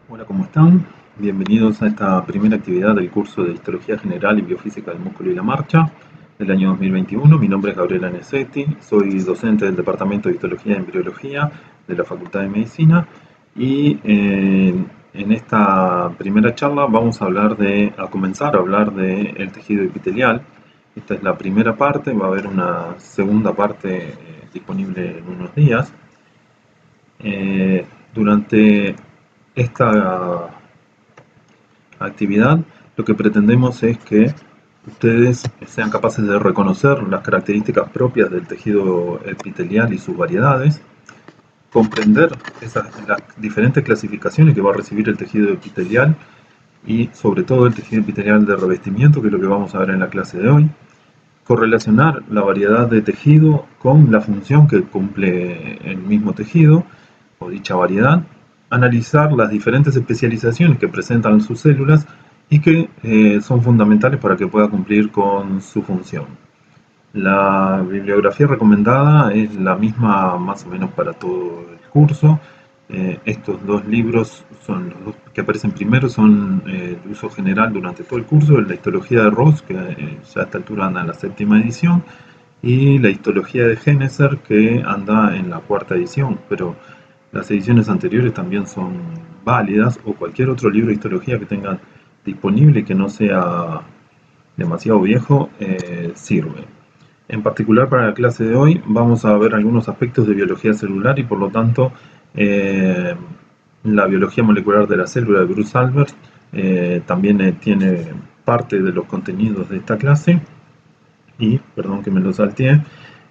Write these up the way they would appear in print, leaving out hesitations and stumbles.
Hola, ¿cómo están? Bienvenidos a esta primera actividad del curso de Histología General y Biofísica del Músculo y la Marcha del año 2021. Mi nombre es Gabriela Nesetti, soy docente del Departamento de Histología y Embriología de la Facultad de Medicina y en esta primera charla vamos a comenzar a hablar del tejido epitelial. Esta es la primera parte, va a haber una segunda parte disponible en unos días. Durante esta actividad, lo que pretendemos es que ustedes sean capaces de reconocer las características propias del tejido epitelial y sus variedades, comprender las diferentes clasificaciones que va a recibir el tejido epitelial y sobre todo el tejido epitelial de revestimiento, que es lo que vamos a ver en la clase de hoy, correlacionar la variedad de tejido con la función que cumple el mismo tejido o dicha variedad, analizar las diferentes especializaciones que presentan sus células y que son fundamentales para que pueda cumplir con su función. La bibliografía recomendada es la misma más o menos para todo el curso. Estos dos libros son los dos que aparecen primero, son de uso general durante todo el curso: la histología de Ross, que ya a esta altura anda en la 7ª edición, y la histología de Geneser, que anda en la 4ª edición, pero las ediciones anteriores también son válidas, o cualquier otro libro de histología que tengan disponible y que no sea demasiado viejo sirve. En particular, para la clase de hoy vamos a ver algunos aspectos de biología celular y por lo tanto la biología molecular de la célula de Bruce Albert también tiene parte de los contenidos de esta clase. Y, perdón que me lo salteé,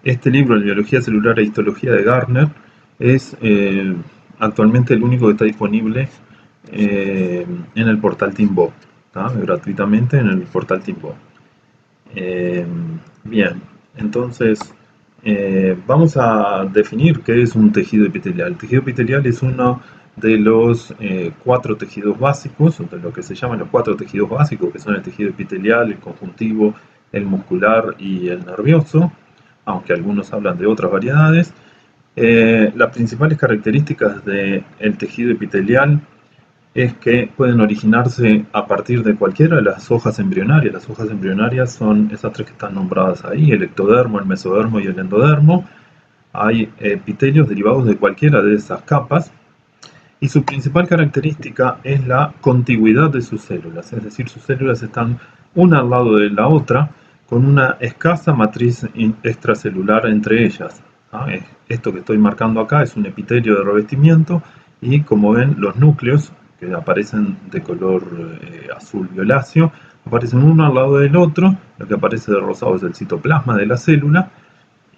este libro de biología celular e histología de Gardner es actualmente el único que está disponible en el portal Timbo, gratuitamente en el portal Timbo. Bien, entonces vamos a definir qué es un tejido epitelial. El tejido epitelial es uno de los 4 tejidos básicos, de lo que se llaman los 4 tejidos básicos, que son el tejido epitelial, el conjuntivo, el muscular y el nervioso, aunque algunos hablan de otras variedades. Las principales características del tejido epitelial es que pueden originarse a partir de cualquiera de las hojas embrionarias. Las hojas embrionarias son esas 3 que están nombradas ahí: el ectodermo, el mesodermo y el endodermo. Hay epitelios derivados de cualquiera de esas capas y su principal característica es la contigüidad de sus células, es decir, sus células están una al lado de la otra con una escasa matriz extracelular entre ellas. Esto que estoy marcando acá es un epitelio de revestimiento y, como ven, los núcleos que aparecen de color azul violáceo aparecen uno al lado del otro. Lo que aparece de rosado es el citoplasma de la célula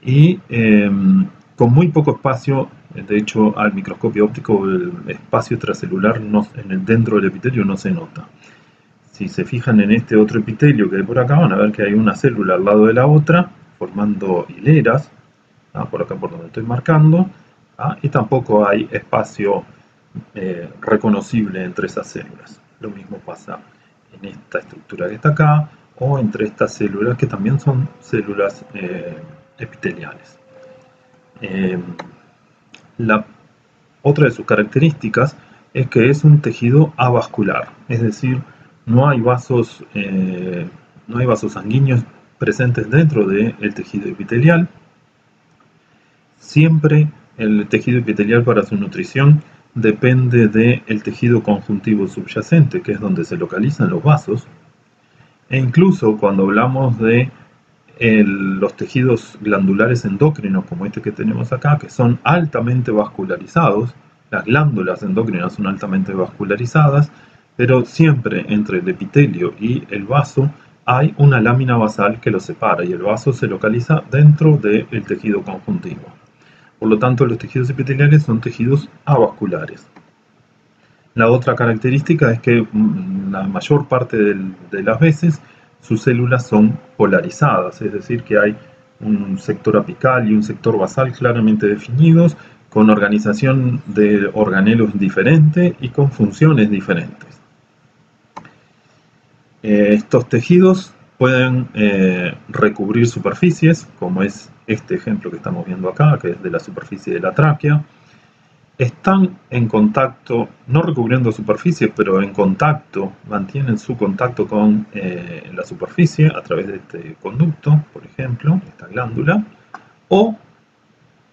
y con muy poco espacio. De hecho, al microscopio óptico el espacio extracelular dentro del epitelio no se nota. Si se fijan en este otro epitelio que hay por acá, van a ver que hay una célula al lado de la otra formando hileras, por acá por donde estoy marcando, y tampoco hay espacio reconocible entre esas células. Lo mismo pasa en esta estructura que está acá, o entre estas células que también son células epiteliales. Otra de sus características es que es un tejido avascular, es decir, no hay vasos sanguíneos presentes dentro del tejido epitelial. Siempre el tejido epitelial, para su nutrición, depende del tejido conjuntivo subyacente, que es donde se localizan los vasos. E incluso cuando hablamos de los tejidos glandulares endocrinos, como este que tenemos acá, que son altamente vascularizados, las glándulas endocrinas son altamente vascularizadas, pero siempre entre el epitelio y el vaso hay una lámina basal que los separa y el vaso se localiza dentro del tejido conjuntivo. Por lo tanto, los tejidos epiteliales son tejidos avasculares. La otra característica es que la mayor parte de las veces sus células son polarizadas, es decir, que hay un sector apical y un sector basal claramente definidos, con organización de organelos diferente y con funciones diferentes. Estos tejidos pueden recubrir superficies, como es este ejemplo que estamos viendo acá, que es de la superficie de la tráquea. están en contacto, no recubriendo superficies, pero en contacto, mantienen su contacto con la superficie a través de este conducto, por ejemplo, esta glándula, o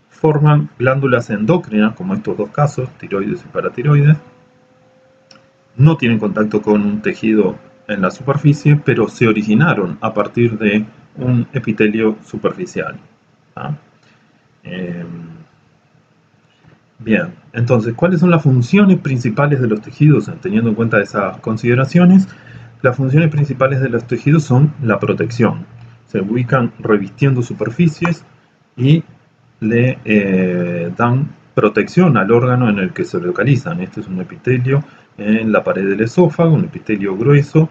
forman glándulas endócrinas, como estos dos casos, tiroides y paratiroides. No tienen contacto con un tejido en la superficie, pero se originaron a partir de un epitelio superficial. ¿Ah? Bien, entonces, ¿cuáles son las funciones principales de los tejidos? Teniendo en cuenta esas consideraciones, las funciones principales de los tejidos son la protección. Se ubican revistiendo superficies y le dan protección al órgano en el que se localizan. Este es un epitelio en la pared del esófago, un epitelio grueso,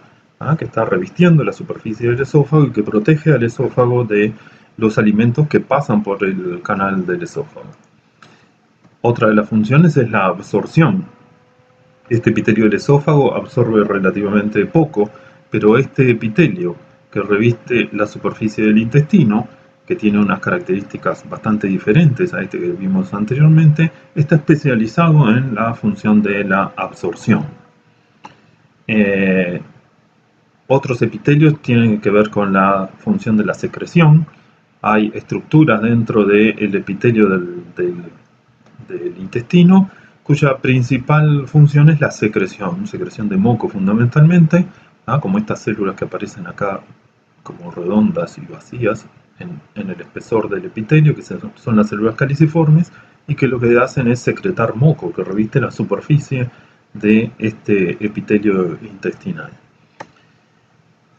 que está revistiendo la superficie del esófago y que protege al esófago de los alimentos que pasan por el canal del esófago. Otra de las funciones es la absorción. Este epitelio del esófago absorbe relativamente poco, pero este epitelio que reviste la superficie del intestino, que tiene unas características bastante diferentes a este que vimos anteriormente, está especializado en la función de la absorción. Otros epitelios tienen que ver con la función de la secreción. Hay estructuras dentro del epitelio del intestino, cuya principal función es la secreción de moco fundamentalmente, como estas células que aparecen acá como redondas y vacías en el espesor del epitelio, que son las células caliciformes, y que lo que hacen es secretar moco, que reviste la superficie de este epitelio intestinal.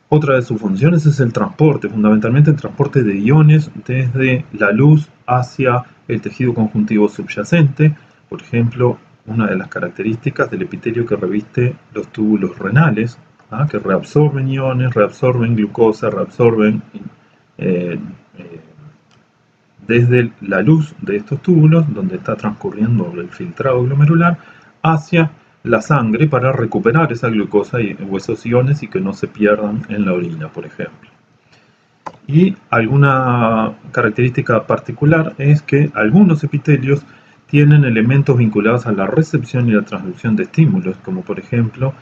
Otra de sus funciones es el transporte, fundamentalmente el transporte de iones desde la luz hacia el tejido conjuntivo subyacente. Por ejemplo, una de las características del epitelio que reviste los túbulos renales, que reabsorben iones, reabsorben glucosa, reabsorben desde la luz de estos túbulos, donde está transcurriendo el filtrado glomerular, hacia la sangre para recuperar esa glucosa o esos iones y que no se pierdan en la orina, por ejemplo. Y alguna característica particular es que algunos epitelios tienen elementos vinculados a la recepción y la transducción de estímulos, como por ejemplo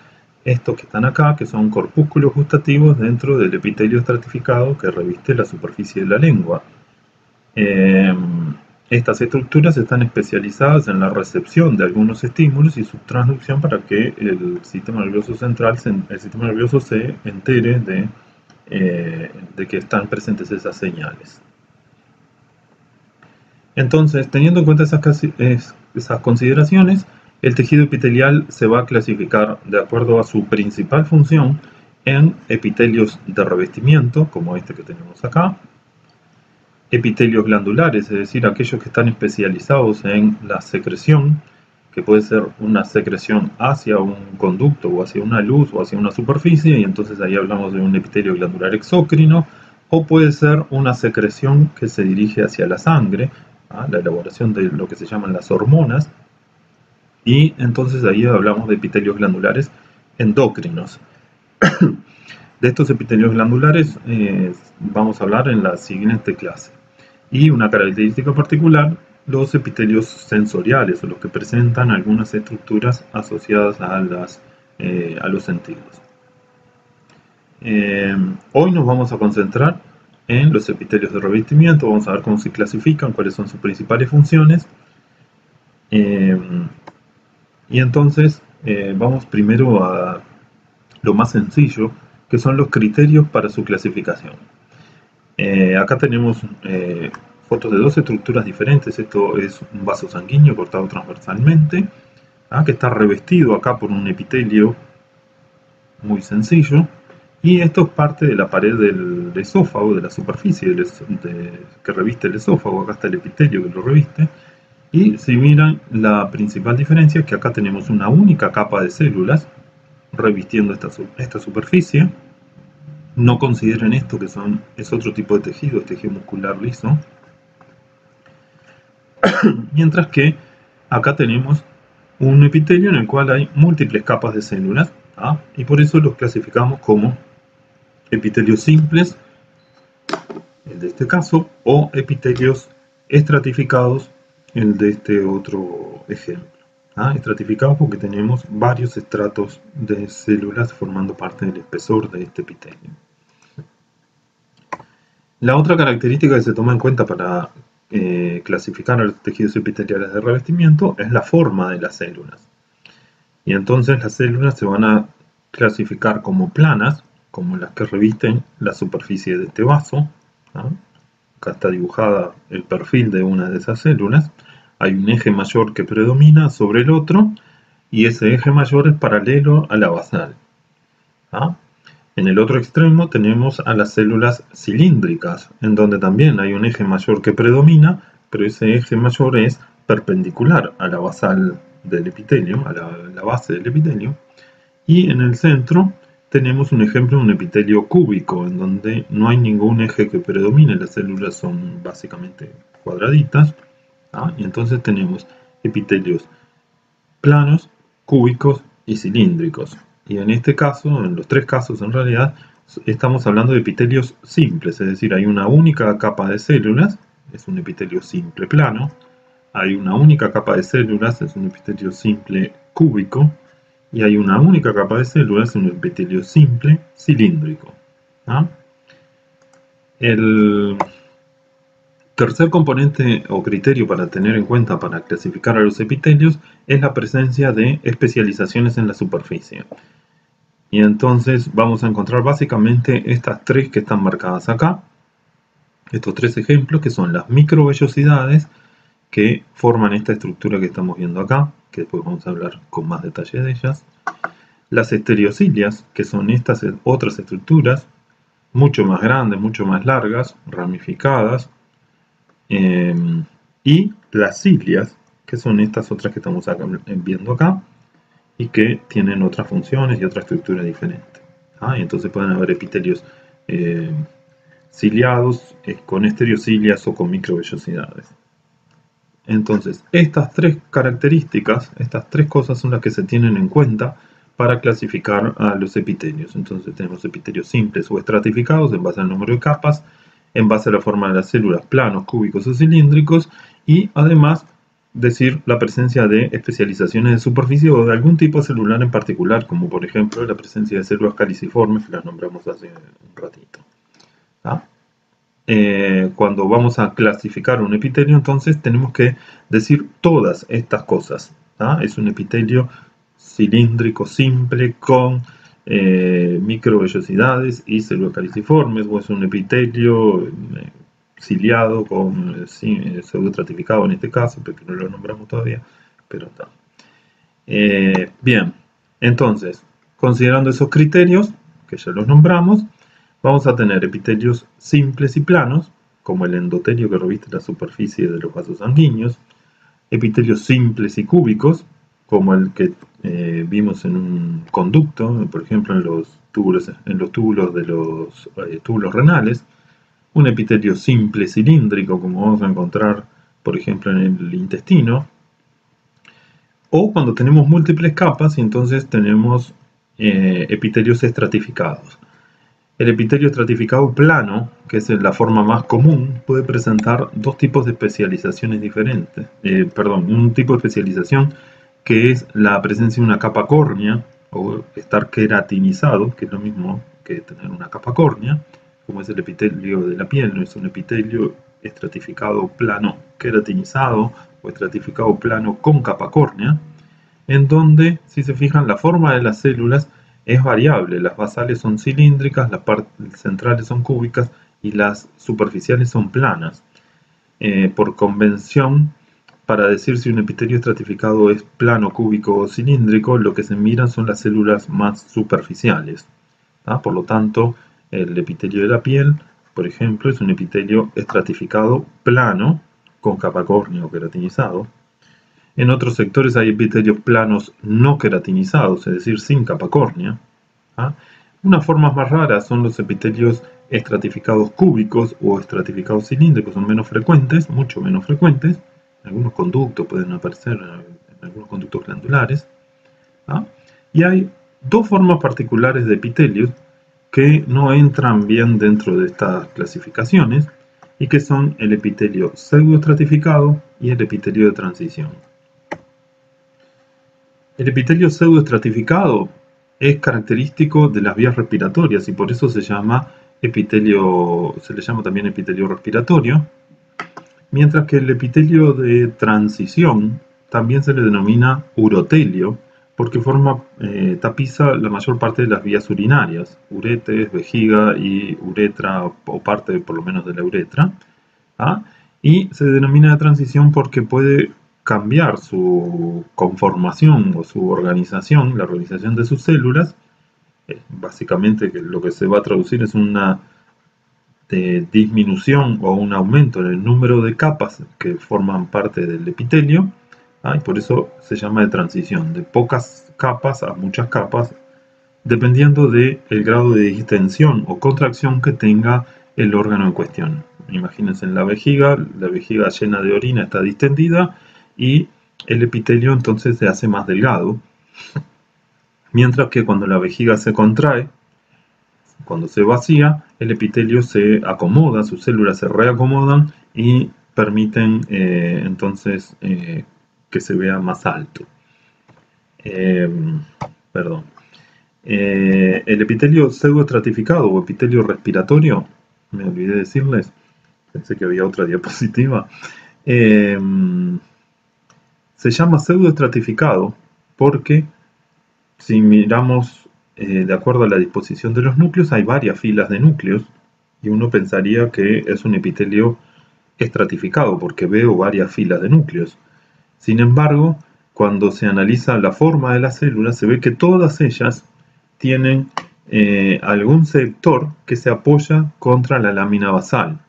estos que están acá, que son corpúsculos gustativos dentro del epitelio estratificado que reviste la superficie de la lengua. Estas estructuras están especializadas en la recepción de algunos estímulos y su transducción para que el sistema nervioso central, el sistema nervioso se entere de que están presentes esas señales. Entonces, teniendo en cuenta esas consideraciones, el tejido epitelial se va a clasificar de acuerdo a su principal función en epitelios de revestimiento, como este que tenemos acá, epitelios glandulares, es decir, aquellos que están especializados en la secreción, que puede ser una secreción hacia un conducto o hacia una luz o hacia una superficie, y entonces ahí hablamos de un epitelio glandular exócrino, o puede ser una secreción que se dirige hacia la sangre, la elaboración de lo que se llaman las hormonas, y entonces ahí hablamos de epitelios glandulares endócrinos. De estos epitelios glandulares vamos a hablar en la siguiente clase. Y una característica particular, los epitelios sensoriales, o los que presentan algunas estructuras asociadas a los sentidos. Hoy nos vamos a concentrar en los epitelios de revestimiento, vamos a ver cómo se clasifican, cuáles son sus principales funciones. Y entonces vamos primero a lo más sencillo, que son los criterios para su clasificación. Acá tenemos fotos de dos estructuras diferentes. Esto es un vaso sanguíneo cortado transversalmente, que está revestido acá por un epitelio muy sencillo, y esto es parte de la pared del esófago, de la superficie que reviste el esófago. Acá está el epitelio que lo reviste, y si miran, la principal diferencia es que acá tenemos una única capa de células revistiendo esta superficie. No consideren esto que es otro tipo de tejido, es tejido muscular liso. Mientras que acá tenemos un epitelio en el cual hay múltiples capas de células, y por eso los clasificamos como epitelios simples, el de este caso, o epitelios estratificados, el de este otro ejemplo. Estratificados porque tenemos varios estratos de células formando parte del espesor de este epitelio. La otra característica que se toma en cuenta para clasificar a los tejidos epiteliales de revestimiento es la forma de las células. Y entonces las células se van a clasificar como planas, como las que revisten la superficie de este vaso. Acá está dibujada el perfil de una de esas células. Hay un eje mayor que predomina sobre el otro y ese eje mayor es paralelo a la basal. En el otro extremo tenemos a las células cilíndricas, en donde también hay un eje mayor que predomina, pero ese eje mayor es perpendicular a la basal del epitelio, a la base del epitelio. Y en el centro tenemos un ejemplo de un epitelio cúbico, en donde no hay ningún eje que predomine, las células son básicamente cuadraditas. Y entonces tenemos epitelios planos, cúbicos y cilíndricos. Y en este caso, en los tres casos en realidad, estamos hablando de epitelios simples, es decir, hay una única capa de células, es un epitelio simple plano, hay una única capa de células, es un epitelio simple cúbico, y hay una única capa de células, un epitelio simple cilíndrico. El tercer componente o criterio para tener en cuenta para clasificar a los epitelios es la presencia de especializaciones en la superficie. Y entonces vamos a encontrar básicamente estas tres que están marcadas acá, estos tres ejemplos que son las microvellosidades que forman esta estructura que estamos viendo acá, que después vamos a hablar con más detalle de ellas, las estereocilias, que son estas otras estructuras mucho más grandes, mucho más largas, ramificadas, y las cilias, que son estas otras que estamos viendo acá, y que tienen otras funciones y otra estructura diferente. Y entonces pueden haber epitelios ciliados, con estereocilias o con microvellosidades. Entonces, estas tres características, estas tres cosas son las que se tienen en cuenta para clasificar a los epitelios. Entonces tenemos epitelios simples o estratificados en base al número de capas, en base a la forma de las células, planos, cúbicos o cilíndricos, y además decir la presencia de especializaciones de superficie o de algún tipo celular en particular, como por ejemplo la presencia de células caliciformes, que las nombramos hace un ratito. Cuando vamos a clasificar un epitelio, entonces tenemos que decir todas estas cosas. Es un epitelio cilíndrico simple con microvellosidades y células caliciformes, o es un epitelio ciliado con pseudoestratificado en este caso, porque no lo nombramos todavía, pero está. Bien, entonces, considerando esos criterios, que ya los nombramos, vamos a tener epitelios simples y planos, como el endotelio que reviste la superficie de los vasos sanguíneos, epitelios simples y cúbicos, como el que vimos en un conducto, por ejemplo en los túbulos de los túbulos renales, un epitelio simple cilíndrico, como vamos a encontrar, por ejemplo, en el intestino, o cuando tenemos múltiples capas y entonces tenemos epitelios estratificados. El epitelio estratificado plano, que es la forma más común, puede presentar dos tipos de especializaciones diferentes. Un tipo de especialización que es la presencia de una capa córnea, o estar queratinizado, que es lo mismo que tener una capa córnea, como es el epitelio de la piel, no es un epitelio estratificado plano queratinizado o estratificado plano con capa córnea, en donde, si se fijan, la forma de las células es variable. Las basales son cilíndricas, las partes centrales son cúbicas y las superficiales son planas. Por convención, para decir si un epitelio estratificado es plano, cúbico o cilíndrico, lo que se miran son las células más superficiales. Por lo tanto, el epitelio de la piel, por ejemplo, es un epitelio estratificado plano con capa córnea o queratinizado. En otros sectores hay epitelios planos no queratinizados, es decir, sin capa córnea. Unas formas más raras son los epitelios estratificados cúbicos o estratificados cilíndricos, son menos frecuentes, mucho menos frecuentes. En algunos conductos pueden aparecer, en algunos conductos glandulares. Y hay dos formas particulares de epitelios que no entran bien dentro de estas clasificaciones, y que son el epitelio pseudoestratificado y el epitelio de transición. El epitelio pseudoestratificado es característico de las vías respiratorias y por eso se le llama también epitelio respiratorio, mientras que el epitelio de transición también se le denomina urotelio porque tapiza la mayor parte de las vías urinarias, uretes, vejiga y uretra, o parte por lo menos de la uretra, ¿ah? Y se denomina de transición porque puede cambiar su conformación o su organización, la organización de sus células. Básicamente lo que se va a traducir es una disminución o un aumento en el número de capas que forman parte del epitelio, y por eso se llama de transición, de pocas capas a muchas capas, dependiendo del grado de distensión o contracción que tenga el órgano en cuestión. Imagínense en la vejiga llena de orina está distendida y el epitelio entonces se hace más delgado, mientras que cuando la vejiga se contrae, cuando se vacía, el epitelio se acomoda, sus células se reacomodan y permiten entonces que se vea más alto. Perdón. El epitelio pseudoestratificado o epitelio respiratorio, me olvidé decirles, pensé que había otra diapositiva, se llama pseudoestratificado porque si miramos de acuerdo a la disposición de los núcleos, hay varias filas de núcleos y uno pensaría que es un epitelio estratificado porque veo varias filas de núcleos. Sin embargo, cuando se analiza la forma de las células, se ve que todas ellas tienen algún sector que se apoya contra la lámina basal,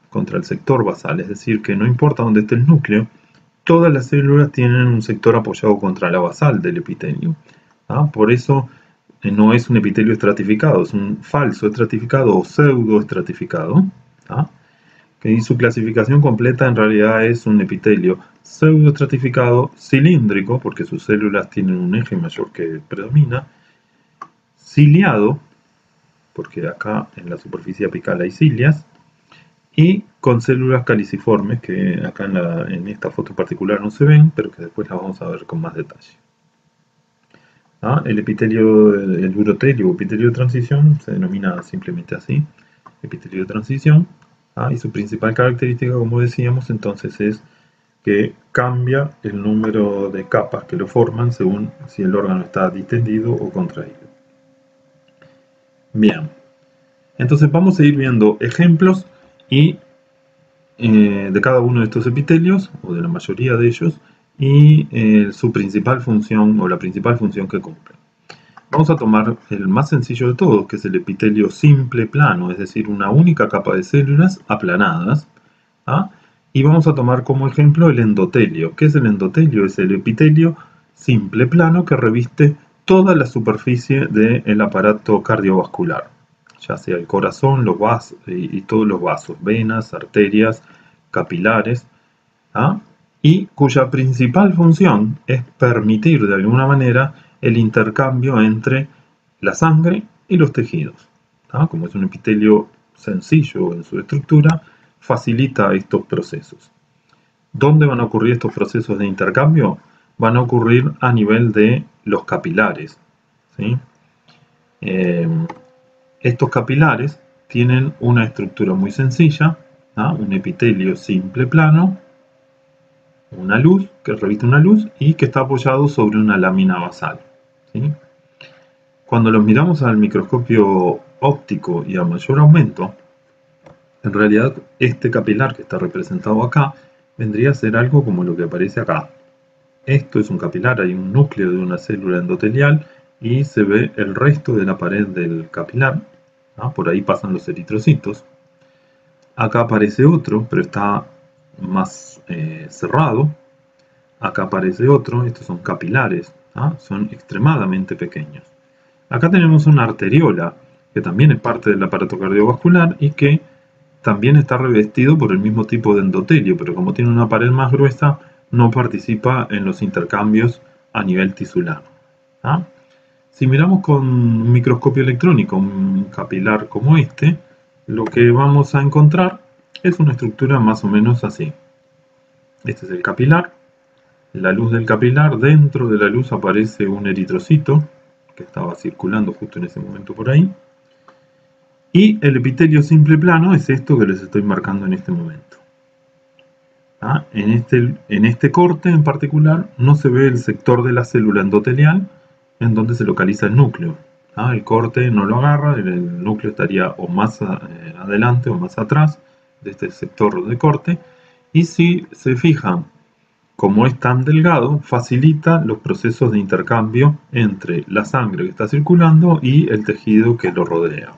contra el sector basal, es decir, que no importa dónde esté el núcleo, todas las células tienen un sector apoyado contra la basal del epitelio. Por eso no es un epitelio estratificado, es un falso estratificado o pseudoestratificado. Y su clasificación completa en realidad es un epitelio pseudoestratificado cilíndrico, porque sus células tienen un eje mayor que predomina, ciliado, porque acá en la superficie apical hay cilias, y con células caliciformes, que acá en esta foto particular no se ven, pero que después las vamos a ver con más detalle. El urotelio o epitelio de transición se denomina simplemente así, epitelio de transición, y su principal característica, como decíamos, entonces es que cambia el número de capas que lo forman según si el órgano está distendido o contraído. Bien, entonces vamos a ir viendo ejemplos de cada uno de estos epitelios, o de la mayoría de ellos, y su principal función o la principal función que cumplen. Vamos a tomar el más sencillo de todos, que es el epitelio simple plano, es decir, una única capa de células aplanadas. Y vamos a tomar como ejemplo el endotelio. ¿Qué es el endotelio? Es el epitelio simple plano que reviste toda la superficie del aparato cardiovascular, ya sea el corazón, los vasos y todos los vasos, venas, arterias, capilares, y cuya principal función es permitir de alguna manera el intercambio entre la sangre y los tejidos. Como es un epitelio sencillo en su estructura, facilita estos procesos. ¿Dónde van a ocurrir estos procesos de intercambio? Van a ocurrir a nivel de los capilares, ¿sí? Estos capilares tienen una estructura muy sencilla, un epitelio simple plano, una luz, que reviste una luz y que está apoyado sobre una lámina basal, ¿sí? Cuando los miramos al microscopio óptico y a mayor aumento, en realidad este capilar que está representado acá vendría a ser algo como lo que aparece acá. Esto es un capilar, hay un núcleo de una célula endotelial y se ve el resto de la pared del capilar. Por ahí pasan los eritrocitos. Acá aparece otro, pero está más cerrado. Acá aparece otro, estos son capilares, son extremadamente pequeños. Acá tenemos una arteriola, que también es parte del aparato cardiovascular y que también está revestido por el mismo tipo de endotelio, pero como tiene una pared más gruesa, no participa en los intercambios a nivel tisular. Si miramos con un microscopio electrónico un capilar como este, lo que vamos a encontrar Es una estructura más o menos así. Este es el capilar. La luz del capilar, dentro de la luz aparece un eritrocito que estaba circulando justo en ese momento por ahí. Y el epitelio simple plano es esto que les estoy marcando en este momento. En este corte en particular no se ve el sector de la célula endotelial en donde se localiza el núcleo. El corte no lo agarra, el núcleo estaría o más adelante o más atrás de este sector de corte. Y si se fijan, como es tan delgado, facilita los procesos de intercambio entre la sangre que está circulando y el tejido que lo rodea.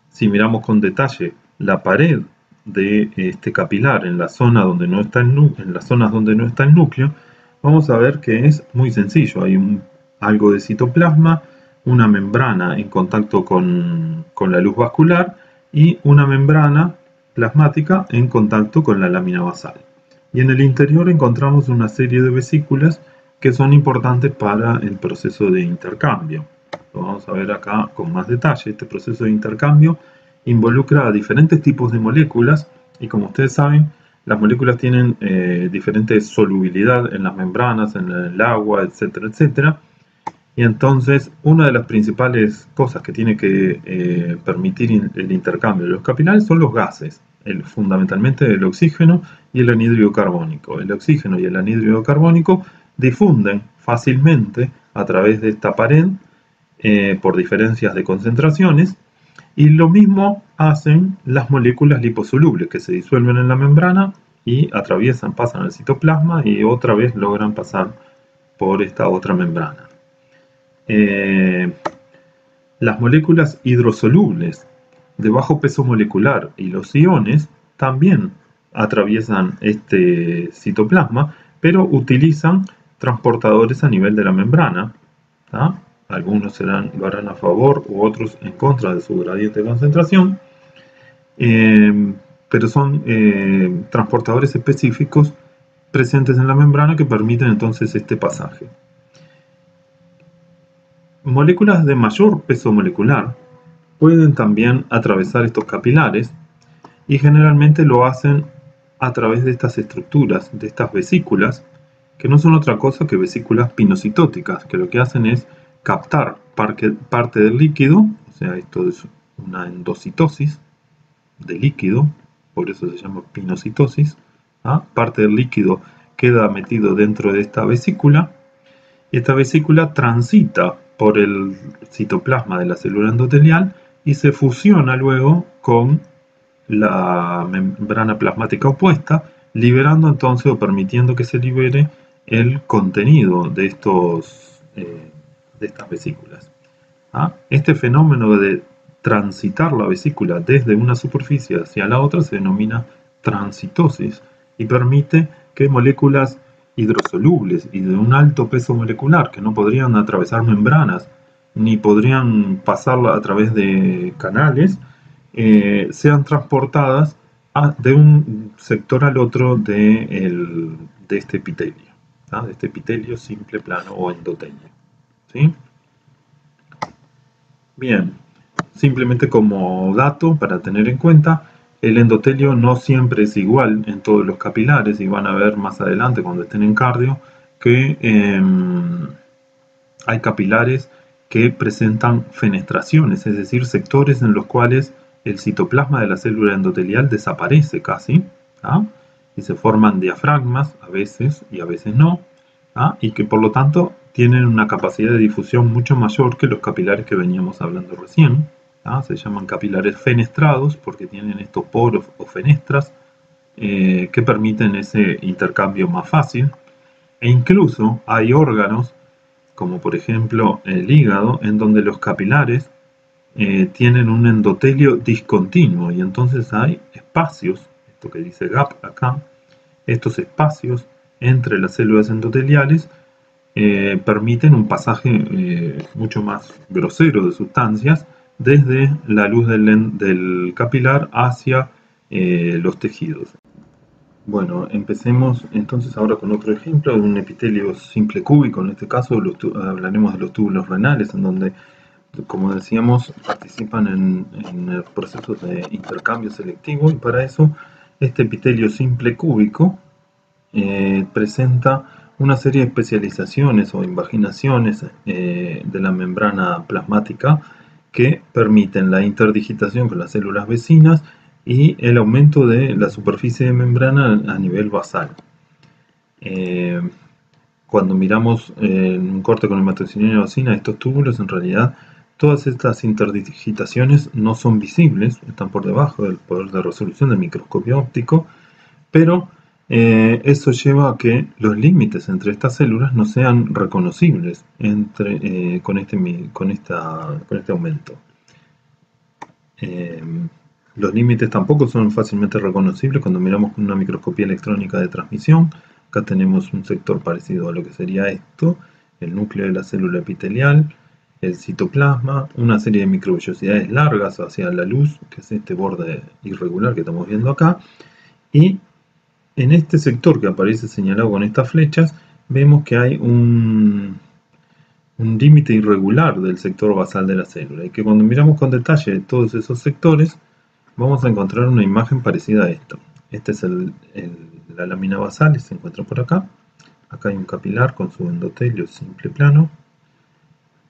Si miramos con detalle la pared de este capilar en la zona donde no está en las zonas donde no está el núcleo, vamos a ver que es muy sencillo. Hay algo de citoplasma, una membrana en contacto con la luz vascular y una membrana plasmática en contacto con la lámina basal. Y en el interior encontramos una serie de vesículas que son importantes para el proceso de intercambio. Lo vamos a ver acá con más detalle. Este proceso de intercambio involucra a diferentes tipos de moléculas y, como ustedes saben, las moléculas tienen diferente solubilidad en las membranas, en el agua, etcétera, etcétera. Y entonces una de las principales cosas que tiene que permitir el intercambio de los capilares son los gases, fundamentalmente el oxígeno y el anhídrido carbónico. El oxígeno y el anhídrido carbónico difunden fácilmente a través de esta pared por diferencias de concentraciones, y lo mismo hacen las moléculas liposolubles que se disuelven en la membrana y atraviesan, pasan al citoplasma y otra vez logran pasar por esta otra membrana. Las moléculas hidrosolubles de bajo peso molecular y los iones también atraviesan este citoplasma, pero utilizan transportadores a nivel de la membrana. Algunos lo harán a favor u otros en contra de su gradiente de concentración, pero son transportadores específicos presentes en la membrana que permiten entonces este pasaje. Moléculas de mayor peso molecular pueden también atravesar estos capilares y generalmente lo hacen a través de estas estructuras, de estas vesículas, que no son otra cosa que vesículas pinocitóticas, que lo que hacen es captar parte del líquido, o sea, esto es una endocitosis de líquido, por eso se llama pinocitosis. Parte del líquido queda metido dentro de esta vesícula y esta vesícula transita por el citoplasma de la célula endotelial y se fusiona luego con la membrana plasmática opuesta, liberando entonces o permitiendo que se libere el contenido de estas vesículas. Este fenómeno de transitar la vesícula desde una superficie hacia la otra se denomina transitosis y permite que moléculas hidrosolubles y de un alto peso molecular que no podrían atravesar membranas ni podrían pasarla a través de canales sean transportadas de un sector al otro de este epitelio, de este epitelio simple plano o endotelio. ¿Sí? Bien, simplemente como dato para tener en cuenta, el endotelio no siempre es igual en todos los capilares, y van a ver más adelante cuando estén en cardio que hay capilares que presentan fenestraciones, es decir, sectores en los cuales el citoplasma de la célula endotelial desaparece casi, y se forman diafragmas a veces y a veces no, y que por lo tanto tienen una capacidad de difusión mucho mayor que los capilares que veníamos hablando recién. Se llaman capilares fenestrados porque tienen estos poros o fenestras que permiten ese intercambio más fácil. E incluso hay órganos, como por ejemplo el hígado, en donde los capilares tienen un endotelio discontinuo y entonces hay espacios, esto que dice gap acá, estos espacios entre las células endoteliales permiten un pasaje mucho más grosero de sustancias desde la luz del capilar hacia los tejidos. Bueno, empecemos entonces ahora con otro ejemplo de un epitelio simple cúbico. En este caso hablaremos de los túbulos renales, en donde como decíamos, participan en el proceso de intercambio selectivo, y para eso este epitelio simple cúbico presenta una serie de especializaciones o invaginaciones de la membrana plasmática que permiten la interdigitación con las células vecinas y el aumento de la superficie de membrana a nivel basal. Cuando miramos un corte con hematoxilina y eosina estos túbulos, en realidad todas estas interdigitaciones no son visibles, están por debajo del poder de resolución del microscopio óptico, pero eso lleva a que los límites entre estas células no sean reconocibles con este aumento. Los límites tampoco son fácilmente reconocibles cuando miramos con una microscopía electrónica de transmisión. Acá tenemos un sector parecido a lo que sería esto, el núcleo de la célula epitelial, el citoplasma, una serie de microvellosidades largas hacia la luz, que es este borde irregular que estamos viendo acá, y en este sector que aparece señalado con estas flechas, vemos que hay un límite irregular del sector basal de la célula, y que cuando miramos con detalle todos esos sectores, vamos a encontrar una imagen parecida a esto. Esta es la lámina basal, se encuentra por acá. Acá hay un capilar con su endotelio simple plano.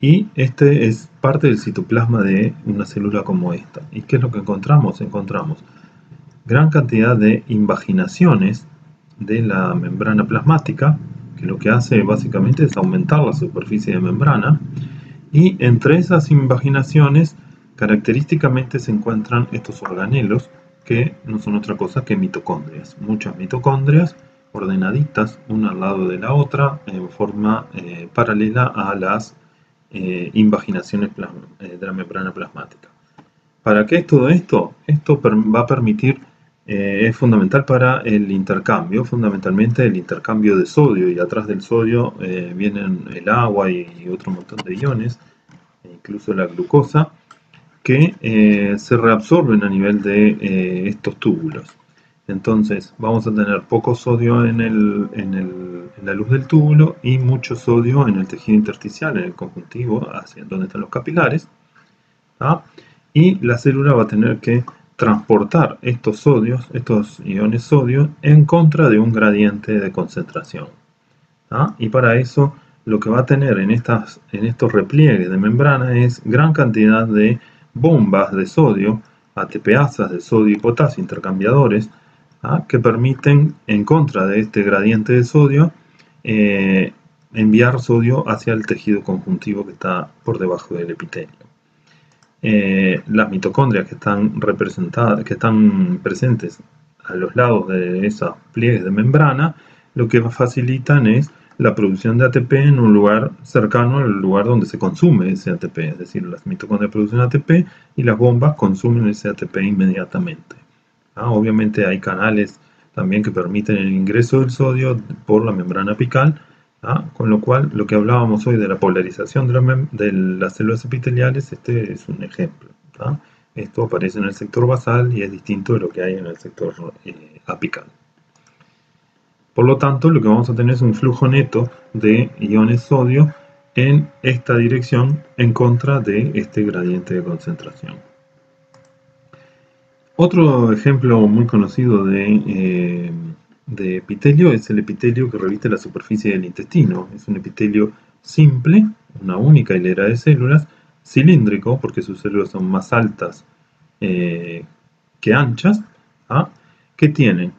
Y este es parte del citoplasma de una célula como esta. ¿Y qué es lo que encontramos? Encontramos gran cantidad de invaginaciones de la membrana plasmática, que lo que hace básicamente es aumentar la superficie de membrana, y entre esas invaginaciones característicamente se encuentran estos organelos que no son otra cosa que mitocondrias, muchas mitocondrias ordenaditas una al lado de la otra en forma paralela a las invaginaciones de la membrana plasmática. ¿Para qué es todo esto? Esto va a permitir, es fundamental para el intercambio, fundamentalmente el intercambio de sodio, y atrás del sodio vienen el agua y otro montón de iones, incluso la glucosa, que se reabsorben a nivel de estos túbulos. Entonces vamos a tener poco sodio en la luz del túbulo y mucho sodio en el tejido intersticial, en el conjuntivo, hacia donde están los capilares, ¿ah? Y la célula va a tener que transportar estos iones sodio, en contra de un gradiente de concentración, ¿ah? Y para eso lo que va a tener en estos repliegues de membrana es gran cantidad de bombas de sodio, ATPasas de sodio y potasio, intercambiadores, ¿ah? Que permiten, en contra de este gradiente de sodio, enviar sodio hacia el tejido conjuntivo que está por debajo del epitelio. Las mitocondrias que están presentes a los lados de esos pliegues de membrana, lo que facilitan es la producción de ATP en un lugar cercano al lugar donde se consume ese ATP, es decir, las mitocondrias producen ATP y las bombas consumen ese ATP inmediatamente. Obviamente hay canales también que permiten el ingreso del sodio por la membrana apical, con lo cual lo que hablábamos hoy de la polarización de las células epiteliales, este es un ejemplo. Esto aparece en el sector basal y es distinto de lo que hay en el sector apical. Por lo tanto, lo que vamos a tener es un flujo neto de iones sodio en esta dirección en contra de este gradiente de concentración. Otro ejemplo muy conocido de epitelio es el epitelio que reviste la superficie del intestino. Es un epitelio simple, una única hilera de células, cilíndrico, porque sus células son más altas que anchas, que tienen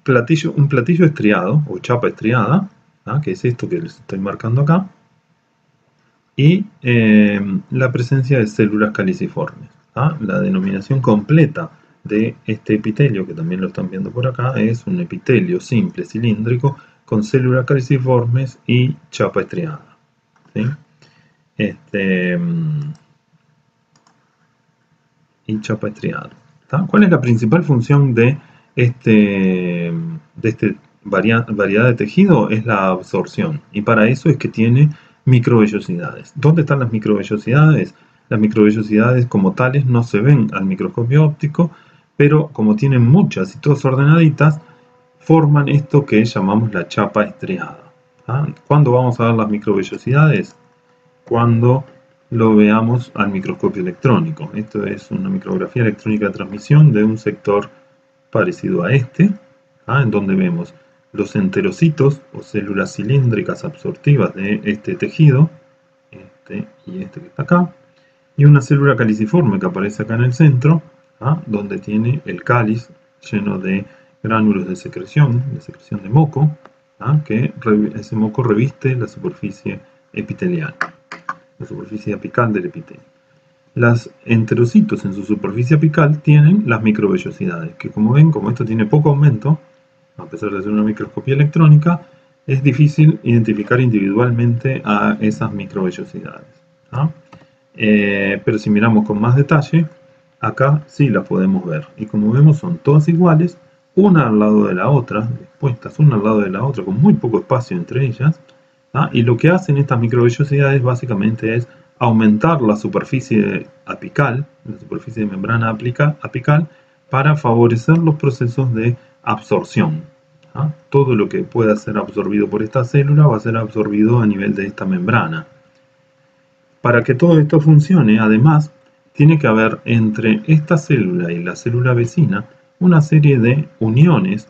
un platillo estriado o chapa estriada, que es esto que les estoy marcando acá, y la presencia de células caliciformes. La denominación completa de este epitelio, que también lo están viendo por acá, es un epitelio simple cilíndrico con células caliciformes y chapa estriada, ¿sí? Y chapa estriada. ¿Cuál es la principal función de variedad de tejido? Es la absorción, y para eso es que tiene microvellosidades. ¿Dónde están las microvellosidades? Las microvellosidades como tales no se ven al microscopio óptico, pero como tienen muchas y todas ordenaditas, forman esto que llamamos la chapa estriada. ¿Cuándo vamos a ver las microvellosidades? Cuando lo veamos al microscopio electrónico. Esto es una micrografía electrónica de transmisión de un sector parecido a este, en donde vemos los enterocitos o células cilíndricas absortivas de este tejido, este y este que está acá, y una célula caliciforme que aparece acá en el centro, donde tiene el cáliz lleno de gránulos de secreción de moco, que ese moco reviste la superficie epitelial, la superficie apical del epitelio. Los enterocitos en su superficie apical tienen las microvellosidades, que como ven, como esto tiene poco aumento, a pesar de ser una microscopía electrónica, es difícil identificar individualmente a esas microvellosidades. Pero si miramos con más detalle, acá sí las podemos ver. Y como vemos son todas iguales, una al lado de la otra, dispuestas una al lado de la otra, con muy poco espacio entre ellas. Y lo que hacen estas microvellosidades básicamente es aumentar la superficie apical, la superficie de membrana apical, para favorecer los procesos de absorción. Todo lo que pueda ser absorbido por esta célula va a ser absorbido a nivel de esta membrana. Para que todo esto funcione, además, tiene que haber entre esta célula y la célula vecina una serie de uniones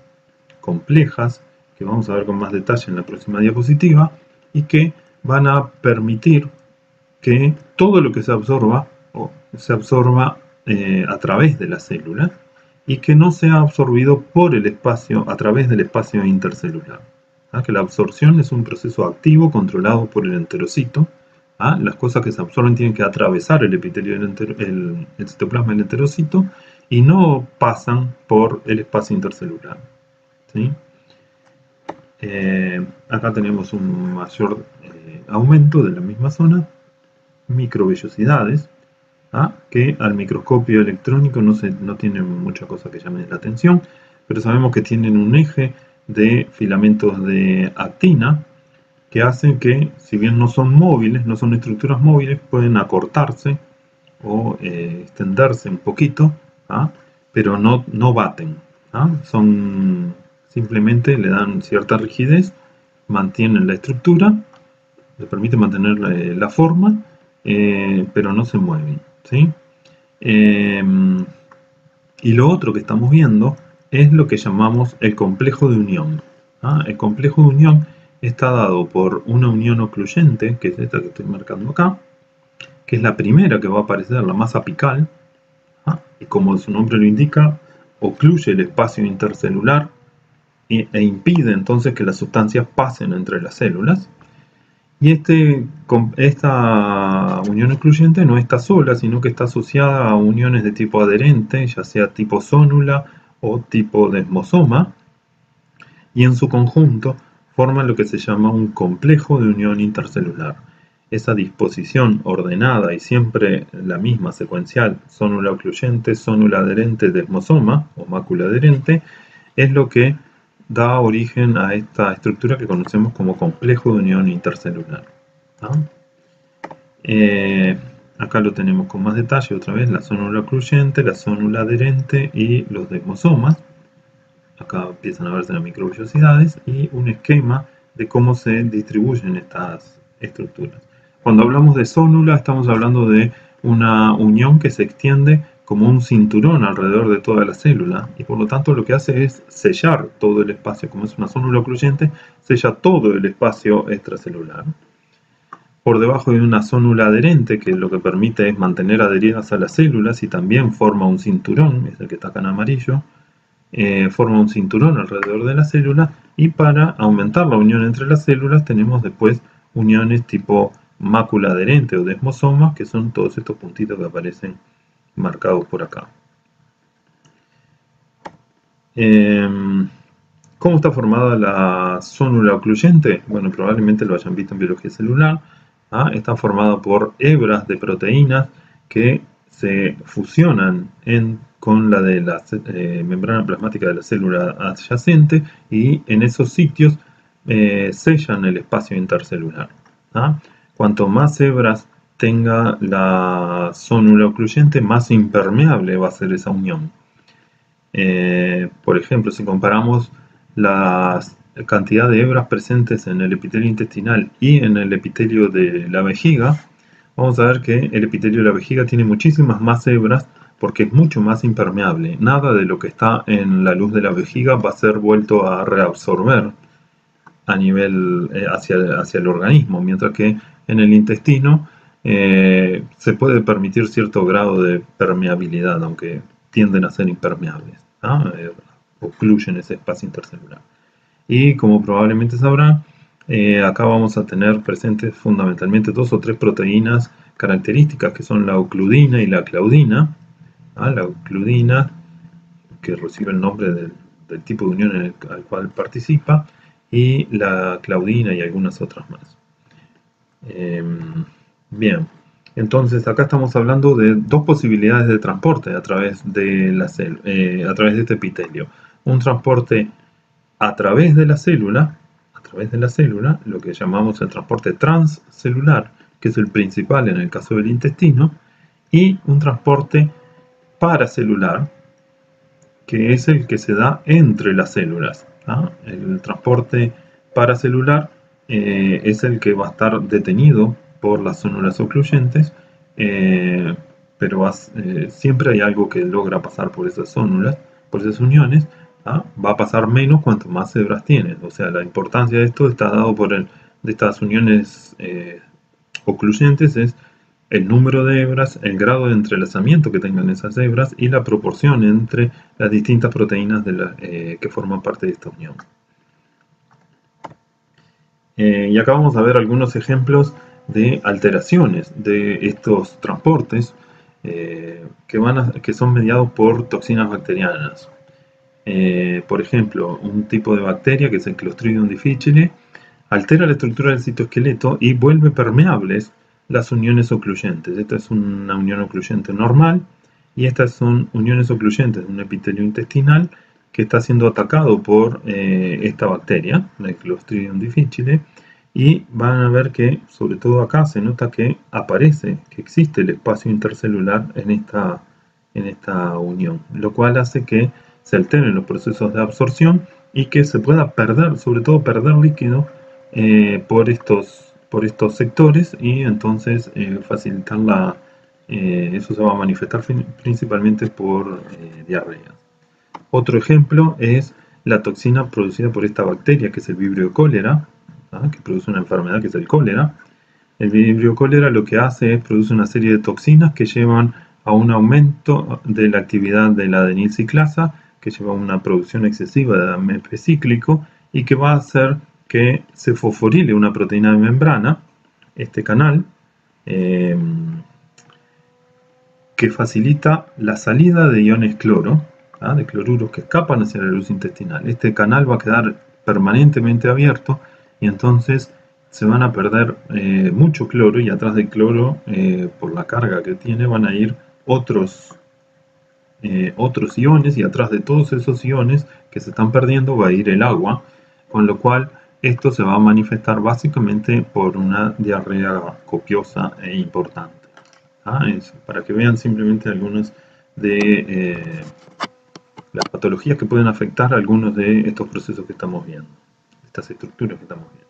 complejas, que vamos a ver con más detalle en la próxima diapositiva, y que van a permitir que todo lo que se absorba a través de la célula y que no sea absorbido por el espacio a través del espacio intercelular. Que la absorción es un proceso activo controlado por el enterocito. Las cosas que se absorben tienen que atravesar el epitelio el citoplasma del enterocito y no pasan por el espacio intercelular. ¿Sí? Acá tenemos un mayor aumento de la misma zona, microvellosidades, que al microscopio electrónico no tienen mucha cosa que llame la atención, pero sabemos que tienen un eje de filamentos de actina que hacen que, si bien no son móviles, no son estructuras móviles, pueden acortarse o extenderse un poquito, pero no baten. Simplemente le dan cierta rigidez, mantienen la estructura, le permiten mantener la forma, pero no se mueven. ¿Sí? Y lo otro que estamos viendo es lo que llamamos el complejo de unión. El complejo de unión está dado por una unión ocluyente, que es esta que estoy marcando acá, que es la primera que va a aparecer, la más apical, y como su nombre lo indica, ocluye el espacio intercelular e impide entonces que las sustancias pasen entre las células. Y esta unión excluyente no está sola, sino que está asociada a uniones de tipo adherente, ya sea tipo zónula o tipo desmosoma, y en su conjunto forman lo que se llama un complejo de unión intercelular. Esa disposición ordenada y siempre la misma secuencial, zónula ocluyente, zónula adherente, desmosoma o mácula adherente, es lo que da origen a esta estructura que conocemos como complejo de unión intercelular. Acá lo tenemos con más detalle otra vez, la zónula ocluyente, la zónula adherente y los desmosomas. Acá empiezan a verse las microvellosidades y un esquema de cómo se distribuyen estas estructuras. Cuando hablamos de zónula estamos hablando de una unión que se extiende como un cinturón alrededor de toda la célula y por lo tanto lo que hace es sellar todo el espacio, como es una zónula ocluyente, sella todo el espacio extracelular. Por debajo hay una zónula adherente que lo que permite es mantener adheridas a las células y también forma un cinturón, es el que está acá en amarillo, forma un cinturón alrededor de la célula y para aumentar la unión entre las células tenemos después uniones tipo mácula adherente o desmosomas, que son todos estos puntitos que aparecen marcados por acá. ¿Cómo está formada la zónula ocluyente? Bueno, probablemente lo hayan visto en biología celular. Está formada por hebras de proteínas que se fusionan con la de la membrana plasmática de la célula adyacente y en esos sitios sellan el espacio intercelular. Cuanto más hebras tenga la zónula ocluyente, más impermeable va a ser esa unión. Por ejemplo, si comparamos la cantidad de hebras presentes en el epitelio intestinal y en el epitelio de la vejiga, vamos a ver que el epitelio de la vejiga tiene muchísimas más hebras porque es mucho más impermeable. Nada de lo que está en la luz de la vejiga va a ser vuelto a reabsorber a nivel hacia el organismo, mientras que en el intestino se puede permitir cierto grado de permeabilidad, aunque tienden a ser impermeables, ¿no? Ocluyen ese espacio intercelular. Y como probablemente sabrán, acá vamos a tener presentes fundamentalmente 2 o 3 proteínas características que son la ocludina y la claudina. La ocludina, que recibe el nombre del tipo de unión al cual participa, y la claudina y algunas otras más. Bien, entonces acá estamos hablando de 2 posibilidades de transporte a través de a través de este epitelio. Un transporte a través de la célula, lo que llamamos el transporte transcelular, que es el principal en el caso del intestino, y un transporte paracelular, que es el que se da entre las células. El transporte paracelular es el que va a estar detenido por las células ocluyentes, pero siempre hay algo que logra pasar por esas células, por esas uniones. Va a pasar menos cuanto más hebras tienes. O sea, la importancia de esto está dado por de estas uniones ocluyentes es el número de hebras, el grado de entrelazamiento que tengan esas hebras y la proporción entre las distintas proteínas que forman parte de esta unión. Y acá vamos a ver algunos ejemplos de alteraciones de estos transportes que son mediados por toxinas bacterianas. Por ejemplo, un tipo de bacteria que es el Clostridium difficile altera la estructura del citoesqueleto y vuelve permeables las uniones ocluyentes. Esta es una unión ocluyente normal y estas son uniones ocluyentes de un epitelio intestinal que está siendo atacado por esta bacteria, la Clostridium difficile, y van a ver que, sobre todo acá, se nota que que existe el espacio intercelular en esta unión, lo cual hace que se alteren los procesos de absorción y que se pueda perder, sobre todo perder líquido por estos sectores, y entonces facilitar eso se va a manifestar principalmente por diarrea. Otro ejemplo es la toxina producida por esta bacteria que es el Vibrio cólera, que produce una enfermedad que es el cólera. El Vibrio cólera lo que hace es produce una serie de toxinas que llevan a un aumento de la actividad de la adenilciclasa, que lleva a una producción excesiva de AMP cíclico y que va a hacer que se fosforile una proteína de membrana, este canal, que facilita la salida de iones cloro, de cloruros que escapan hacia la luz intestinal. Este canal va a quedar permanentemente abierto y entonces se van a perder mucho cloro, y atrás del cloro, por la carga que tiene, van a ir otros iones, y atrás de todos esos iones que se están perdiendo va a ir el agua, con lo cual esto se va a manifestar básicamente por una diarrea copiosa e importante. Para que vean simplemente algunas de las patologías que pueden afectar a algunos de estos procesos que estamos viendo, estas estructuras que estamos viendo.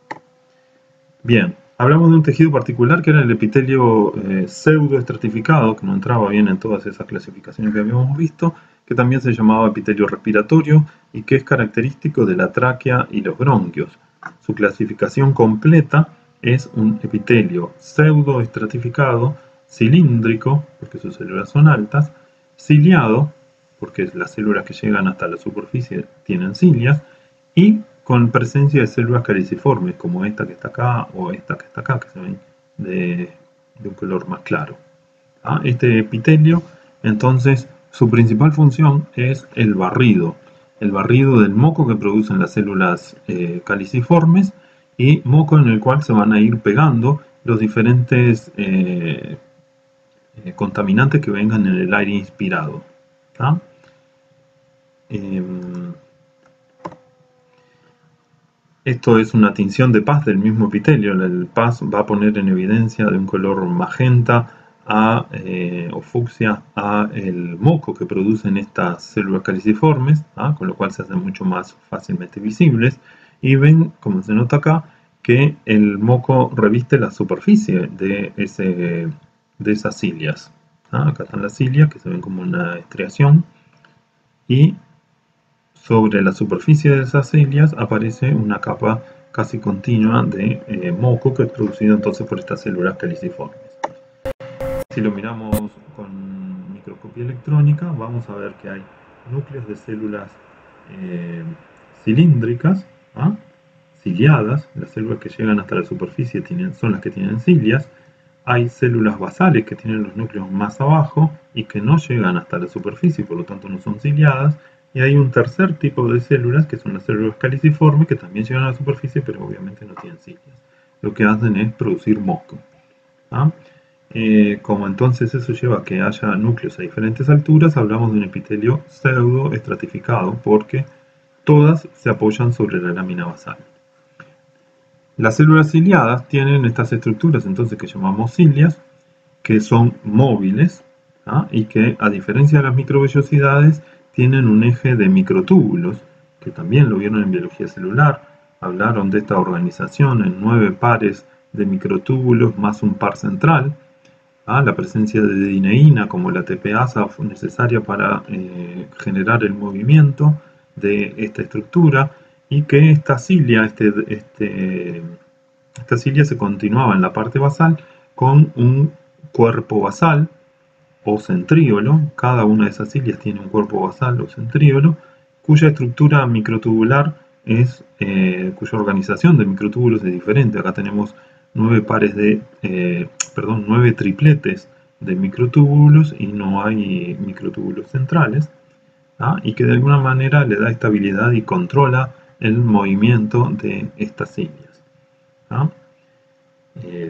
Bien, hablamos de un tejido particular que era el epitelio pseudoestratificado, que no entraba bien en todas esas clasificaciones que habíamos visto, que también se llamaba epitelio respiratorio y que es característico de la tráquea y los bronquios. Su clasificación completa es un epitelio pseudoestratificado, cilíndrico, porque sus células son altas, ciliado, porque las células que llegan hasta la superficie tienen cilias, y con presencia de células caliciformes, como esta que está acá o esta que está acá, que se ven de un color más claro. Este epitelio, entonces, su principal función es el barrido del moco que producen las células caliciformes, y moco en el cual se van a ir pegando los diferentes contaminantes que vengan en el aire inspirado. Esto es una tinción de paz del mismo epitelio. El paz va a poner en evidencia de un color magenta o fucsia a el moco que producen estas células caliciformes, con lo cual se hacen mucho más fácilmente visibles. Y ven, como se nota acá, que el moco reviste la superficie de esas cilias. Acá están las cilias que se ven como una estriación, y sobre la superficie de esas cilias aparece una capa casi continua de moco, que es producido entonces por estas células caliciformes. Si lo miramos con microscopía electrónica, vamos a ver que hay núcleos de células cilíndricas, ciliadas. Las células que llegan hasta la superficie son las que tienen cilias. Hay células basales que tienen los núcleos más abajo y que no llegan hasta la superficie y por lo tanto no son ciliadas. Y hay un tercer tipo de células que son las células caliciformes, que también llegan a la superficie pero obviamente no tienen cilias. Lo que hacen es producir moco. Como entonces eso lleva a que haya núcleos a diferentes alturas, hablamos de un epitelio pseudo estratificado porque todas se apoyan sobre la lámina basal. Las células ciliadas tienen estas estructuras entonces que llamamos cilias, que son móviles, y que a diferencia de las microvellosidades tienen un eje de microtúbulos, que también lo vieron en biología celular. Hablaron de esta organización en 9 pares de microtúbulos más un par central. La presencia de dineína como la TPasa fue necesaria para generar el movimiento de esta estructura, y que esta cilia se continuaba en la parte basal con un cuerpo basal o centríolo. Cada una de esas cilias tiene un cuerpo basal o centríolo, cuya estructura microtubular cuya organización de microtúbulos es diferente. Acá tenemos 9 tripletes de microtúbulos y no hay microtúbulos centrales, y que de alguna manera le da estabilidad y controla el movimiento de estas cilias.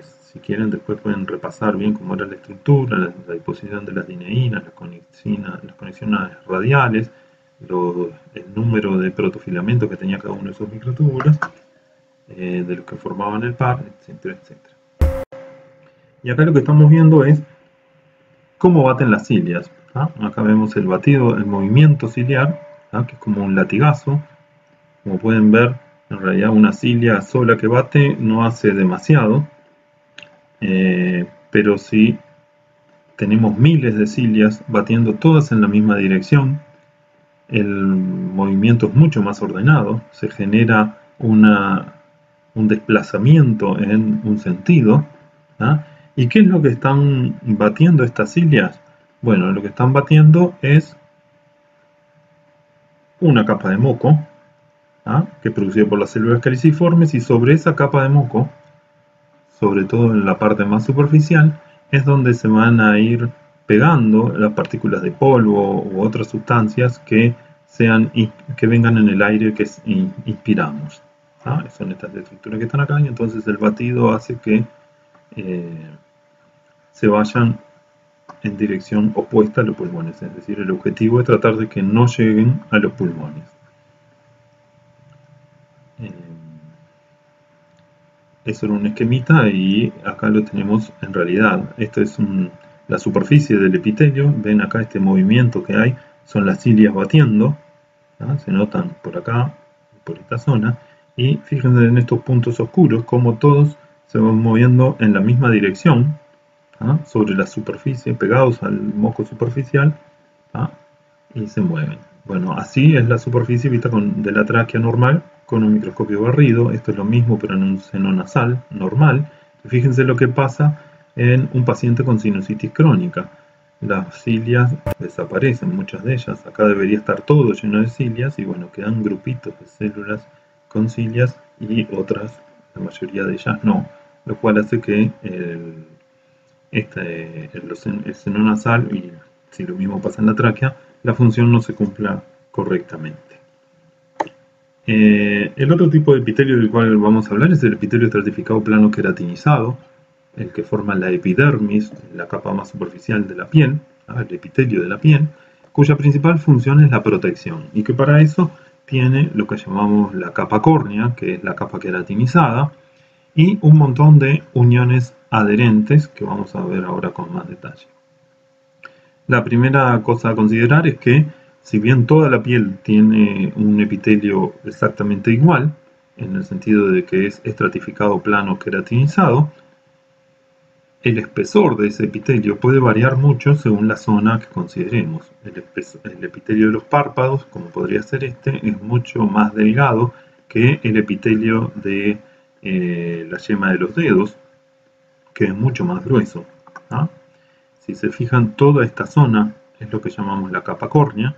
Si quieren después pueden repasar bien cómo era la estructura, la disposición de las dineínas, las conexiones radiales, el número de protofilamentos que tenía cada uno de esos microtúbulos, de los que formaban el par, etcétera, etcétera. Y acá lo que estamos viendo es cómo baten las cilias. Acá vemos el batido, el movimiento ciliar, que es como un latigazo. Como pueden ver, en realidad una cilia sola que bate no hace demasiado, pero si tenemos miles de cilias batiendo todas en la misma dirección, el movimiento es mucho más ordenado, se genera un desplazamiento en un sentido. ¿Y qué es lo que están batiendo estas cilias? Bueno, lo que están batiendo es una capa de moco, que es producida por las células caliciformes, y sobre esa capa de moco, sobre todo en la parte más superficial, es donde se van a ir pegando las partículas de polvo u otras sustancias que vengan en el aire que inspiramos. Son estas estructuras que están acá, y entonces el batido hace que se vayan en dirección opuesta a los pulmones. Es decir, el objetivo es tratar de que no lleguen a los pulmones. Eso era un esquemita y acá lo tenemos en realidad. Esto es la superficie del epitelio. Ven acá este movimiento que hay, son las cilias batiendo, se notan por acá, por esta zona, y fíjense en estos puntos oscuros como todos se van moviendo en la misma dirección, sobre la superficie, pegados al moco superficial, y se mueven. Bueno, así es la superficie vista de la tráquea normal con un microscopio barrido. Esto es lo mismo pero en un seno nasal normal. Y fíjense lo que pasa en un paciente con sinusitis crónica. Las cilias desaparecen, muchas de ellas. Acá debería estar todo lleno de cilias y bueno, quedan grupitos de células con cilias y otras, la mayoría de ellas no. Lo cual hace que el seno nasal, y si lo mismo pasa en la tráquea, la función no se cumpla correctamente. El otro tipo de epitelio del cual vamos a hablar es el epitelio estratificado plano queratinizado, el que forma la epidermis, la capa más superficial de la piel, el epitelio de la piel, cuya principal función es la protección, y que para eso tiene lo que llamamos la capa córnea, que es la capa queratinizada, y un montón de uniones adherentes que vamos a ver ahora con más detalle. La primera cosa a considerar es que, si bien toda la piel tiene un epitelio exactamente igual, en el sentido de que es estratificado, plano, queratinizado, el espesor de ese epitelio puede variar mucho según la zona que consideremos. El epitelio de los párpados, como podría ser este, es mucho más delgado que el epitelio de la yema de los dedos, que es mucho más grueso. ¿Ah? Si se fijan, toda esta zona es lo que llamamos la capa córnea,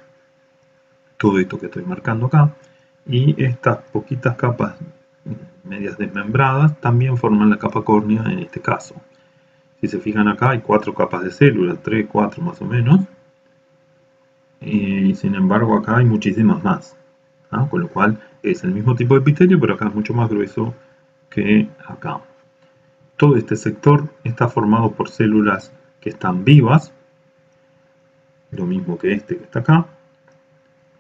todo esto que estoy marcando acá, y estas poquitas capas medias desmembradas también forman la capa córnea en este caso. Si se fijan acá hay 4 capas de células, 3, 4 más o menos, y sin embargo acá hay muchísimas más, ¿ah? Con lo cual es el mismo tipo de epitelio, pero acá es mucho más grueso que acá. Todo este sector está formado por células que están vivas, lo mismo que este que está acá,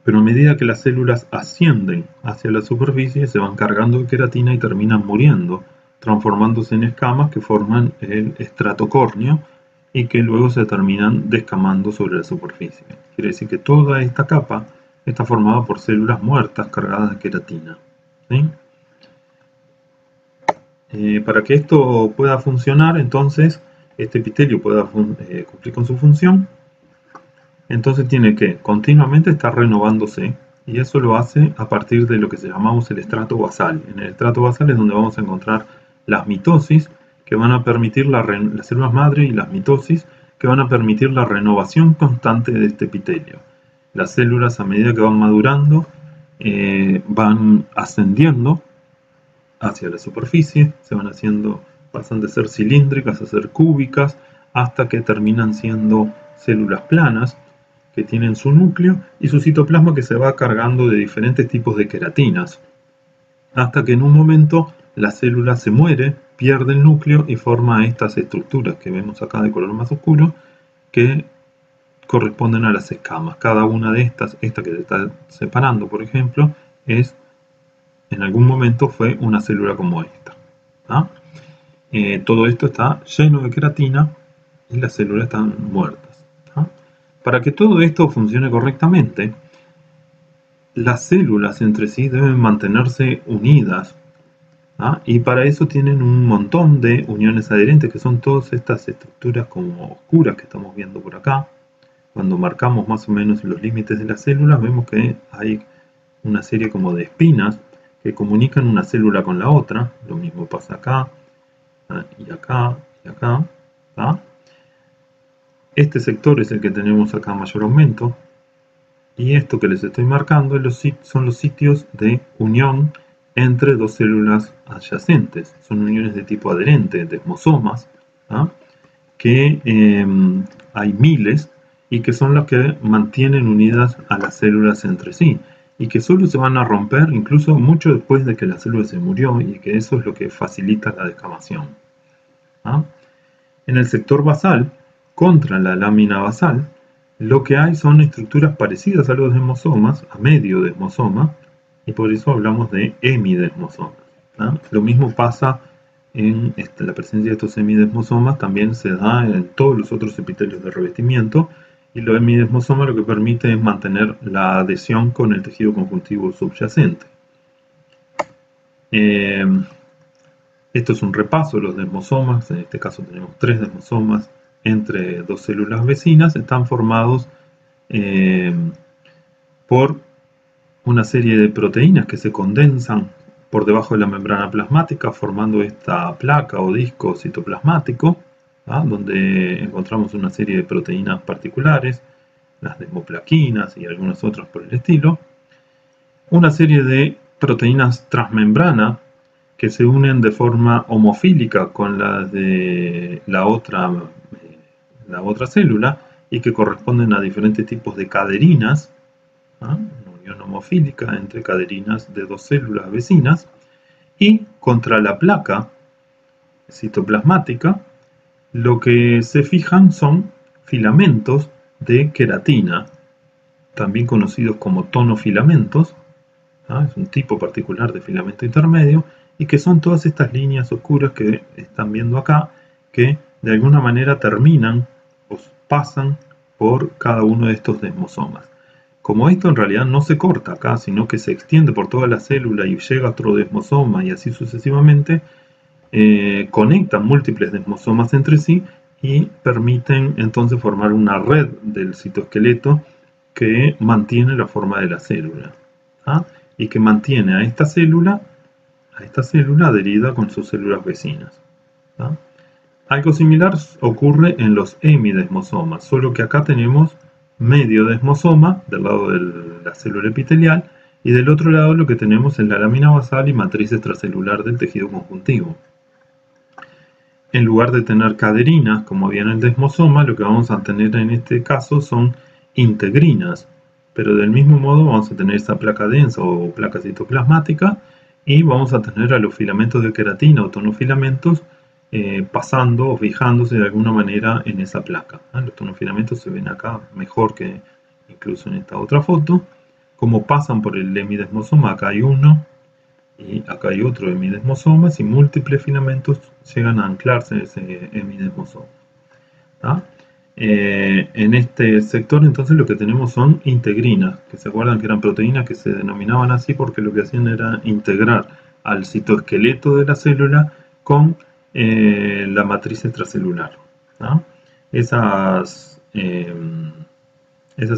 pero a medida que las células ascienden hacia la superficie se van cargando de queratina y terminan muriendo, transformándose en escamas que forman el estrato córneo y que luego se terminan descamando sobre la superficie. Quiere decir que toda esta capa está formada por células muertas cargadas de queratina. ¿Sí? Para que esto pueda funcionar, entonces, este epitelio pueda cumplir con su función, entonces tiene que continuamente estar renovándose, y eso lo hace a partir de lo que llamamos el estrato basal. En el estrato basal es donde vamos a encontrar las mitosis, que van a permitir las células madre, y las mitosis, que van a permitir la renovación constante de este epitelio. Las células, a medida que van madurando, van ascendiendo hacia la superficie, pasan de ser cilíndricas a ser cúbicas, hasta que terminan siendo células planas, que tienen su núcleo y su citoplasma, que se va cargando de diferentes tipos de queratinas, hasta que en un momento la célula se muere, pierde el núcleo y forma estas estructuras que vemos acá de color más oscuro, que corresponden a las escamas. Cada una de estas, esta que se está separando, por ejemplo, en algún momento fue una célula como esta. ¿Ah? Todo esto está lleno de queratina y las células están muertas. ¿Ah? Para que todo esto funcione correctamente, las células entre sí deben mantenerse unidas. ¿Ah? Y para eso tienen un montón de uniones adherentes, que son todas estas estructuras como oscuras que estamos viendo por acá. Cuando marcamos más o menos los límites de las células, vemos que hay una serie como de espinas que comunican una célula con la otra. Lo mismo pasa acá, y acá, y acá. ¿Ah? Este sector es el que tenemos acá en mayor aumento, y esto que les estoy marcando son los sitios de unión entre dos células adyacentes. Son uniones de tipo adherente, desmosomas, ¿ah? Que hay miles, y que son las que mantienen unidas a las células entre sí, y que solo se van a romper incluso mucho después de que la célula se murió, y que eso es lo que facilita la descamación. ¿Ah? En el sector basal, contra la lámina basal, lo que hay son estructuras parecidas a los desmosomas, a medio desmosoma, y por eso hablamos de hemidesmosomas. ¿Ah? Lo mismo pasa en la presencia de estos hemidesmosomas, también se da en todos los otros epitelios de revestimiento, y los hemidesmosomas lo que permite es mantener la adhesión con el tejido conjuntivo subyacente. Esto es un repaso de los desmosomas. En este caso tenemos 3 desmosomas entre dos células vecinas. Están formados por una serie de proteínas que se condensan por debajo de la membrana plasmática, formando esta placa o disco citoplasmático, ¿ah? Donde encontramos una serie de proteínas particulares, las desmoplaquinas y algunas otras por el estilo. Una serie de proteínas transmembrana que se unen de forma homofílica con las de la otra célula, y que corresponden a diferentes tipos de caderinas, ¿ah? Una unión homofílica entre caderinas de dos células vecinas. Y contra la placa citoplasmática, lo que se fijan son filamentos de queratina, también conocidos como tonofilamentos. ¿Ah? Es un tipo particular de filamento intermedio, y que son todas estas líneas oscuras que están viendo acá, que de alguna manera terminan o pasan por cada uno de estos desmosomas. Como esto en realidad no se corta acá, sino que se extiende por toda la célula y llega a otro desmosoma y así sucesivamente, conectan múltiples desmosomas entre sí y permiten entonces formar una red del citoesqueleto que mantiene la forma de la célula, ¿ah? Y que mantiene a esta célula adherida con sus células vecinas, ¿ah? Algo similar ocurre en los hemidesmosomas, solo que acá tenemos medio desmosoma del lado de la célula epitelial y del otro lado lo que tenemos es la lámina basal y matriz extracelular del tejido conjuntivo. En lugar de tener caderinas, como había en el desmosoma, lo que vamos a tener en este caso son integrinas, pero del mismo modo vamos a tener esa placa densa o placa citoplasmática y vamos a tener a los filamentos de queratina o tonofilamentos pasando o fijándose de alguna manera en esa placa. Los tonofilamentos se ven acá mejor que incluso en esta otra foto. Como pasan por el hemidesmosoma, acá hay uno y acá hay otro hemidesmosoma y múltiples filamentos llegan a anclarse en ese hemidesmosoma. En este sector entonces lo que tenemos son integrinas, que se acuerdan que eran proteínas que se denominaban así porque lo que hacían era integrar al citoesqueleto de la célula con la matriz extracelular. Esas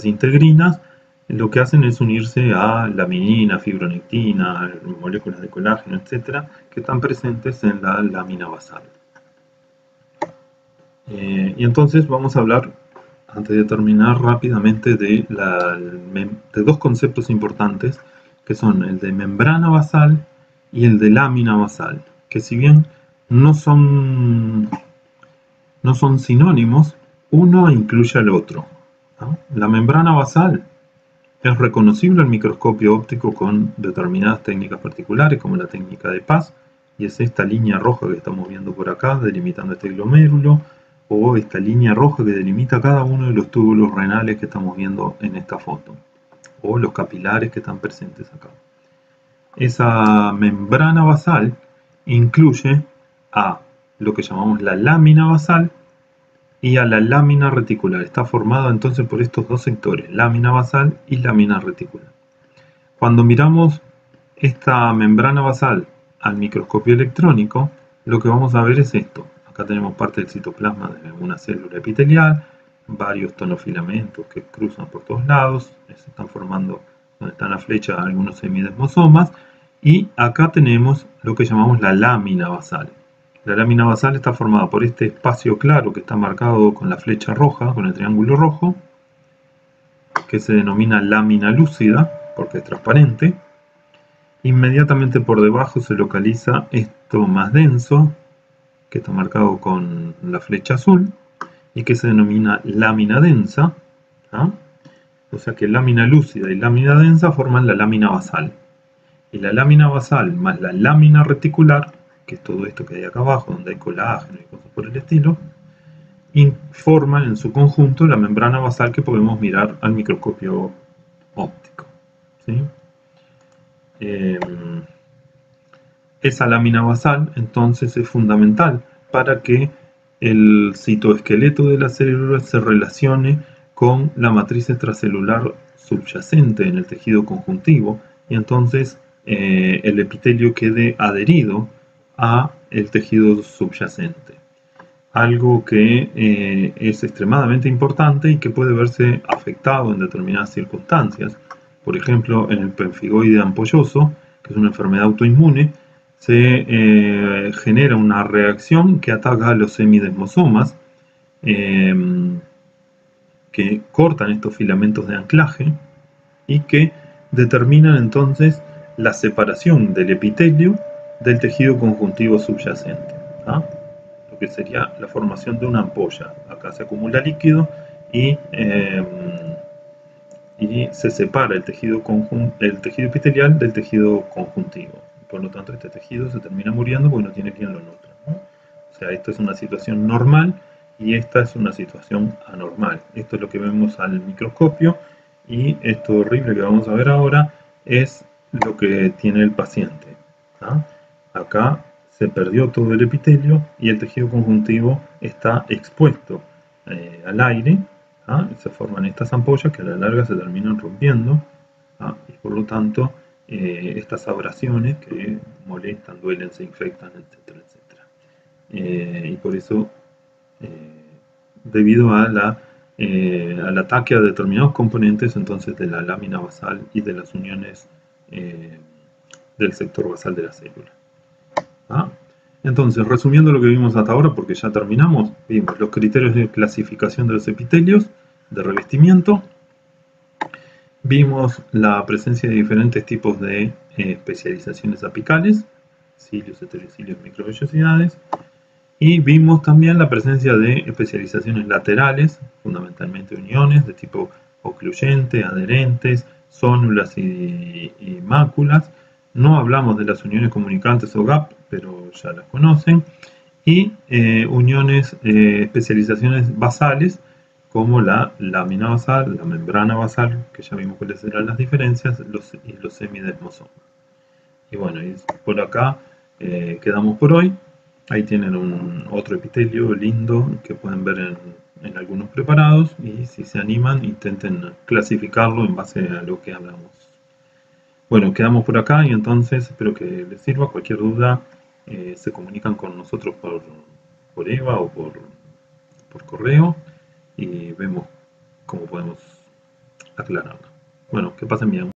integrinas lo que hacen es unirse a laminina, fibronectina, moléculas de colágeno, etcétera, que están presentes en la lámina basal. Y entonces vamos a hablar, antes de terminar rápidamente, de dos conceptos importantes, que son el de membrana basal y el de lámina basal, que si bien no son sinónimos, uno incluye al otro, ¿no? La membrana basal es reconocible al microscopio óptico con determinadas técnicas particulares, como la técnica de Paz, y es esta línea roja que estamos viendo por acá, delimitando este glomérulo, o esta línea roja que delimita cada uno de los túbulos renales que estamos viendo en esta foto, o los capilares que están presentes acá. Esa membrana basal incluye a lo que llamamos la lámina basal y a la lámina reticular. Está formada entonces por estos dos sectores, lámina basal y lámina reticular. Cuando miramos esta membrana basal al microscopio electrónico, lo que vamos a ver es esto. Acá tenemos parte del citoplasma de una célula epitelial, varios tonofilamentos que cruzan por todos lados, se están formando, donde están las flechas, algunos semidesmosomas, y acá tenemos lo que llamamos la lámina basal. La lámina basal está formada por este espacio claro que está marcado con la flecha roja, con el triángulo rojo, que se denomina lámina lúcida, porque es transparente. Inmediatamente por debajo se localiza esto más denso, que está marcado con la flecha azul, y que se denomina lámina densa. O sea que lámina lúcida y lámina densa forman la lámina basal. Y la lámina basal más la lámina reticular, que es todo esto que hay acá abajo, donde hay colágeno y cosas por el estilo, forman en su conjunto la membrana basal que podemos mirar al microscopio óptico, ¿sí? Esa lámina basal entonces es fundamental para que el citoesqueleto de la célula se relacione con la matriz extracelular subyacente en el tejido conjuntivo y entonces el epitelio quede adherido a el tejido subyacente. Algo que es extremadamente importante y que puede verse afectado en determinadas circunstancias. Por ejemplo, en el pemfigoide ampolloso, que es una enfermedad autoinmune, se genera una reacción que ataca a los semidesmosomas, que cortan estos filamentos de anclaje y que determinan entonces la separación del epitelio del tejido conjuntivo subyacente, lo que sería la formación de una ampolla. Acá se acumula líquido y se separa el tejido epitelial del tejido conjuntivo. Por lo tanto, este tejido se termina muriendo porque no tiene quien lo nutra, ¿no? O sea, esto es una situación normal y esta es una situación anormal. Esto es lo que vemos al microscopio y esto horrible que vamos a ver ahora es lo que tiene el paciente. Acá se perdió todo el epitelio y el tejido conjuntivo está expuesto al aire, Se forman estas ampollas que a la larga se terminan rompiendo, y por lo tanto estas abrasiones que molestan, duelen, se infectan, etcétera, etcétera. Y por eso, debido a al ataque a determinados componentes entonces de la lámina basal y de las uniones del sector basal de la célula. Entonces, resumiendo lo que vimos hasta ahora, porque ya terminamos, vimos los criterios de clasificación de los epitelios, de revestimiento, vimos la presencia de diferentes tipos de especializaciones apicales, cilios, heterocilios, microvellosidades, y vimos también la presencia de especializaciones laterales, fundamentalmente uniones de tipo ocluyente, adherentes, zónulas y máculas. No hablamos de las uniones comunicantes o gap, pero ya las conocen. Y uniones, especializaciones basales, como la lámina basal, la membrana basal, que ya vimos cuáles eran las diferencias, y los semidesmosomas. Y bueno, y por acá quedamos por hoy. Ahí tienen otro epitelio lindo que pueden ver en algunos preparados, y si se animan intenten clasificarlo en base a lo que hablamos. Bueno, quedamos por acá y entonces espero que les sirva. Cualquier duda se comunican con nosotros por EVA o por correo y vemos cómo podemos aclararlo. Bueno, que pasen bien.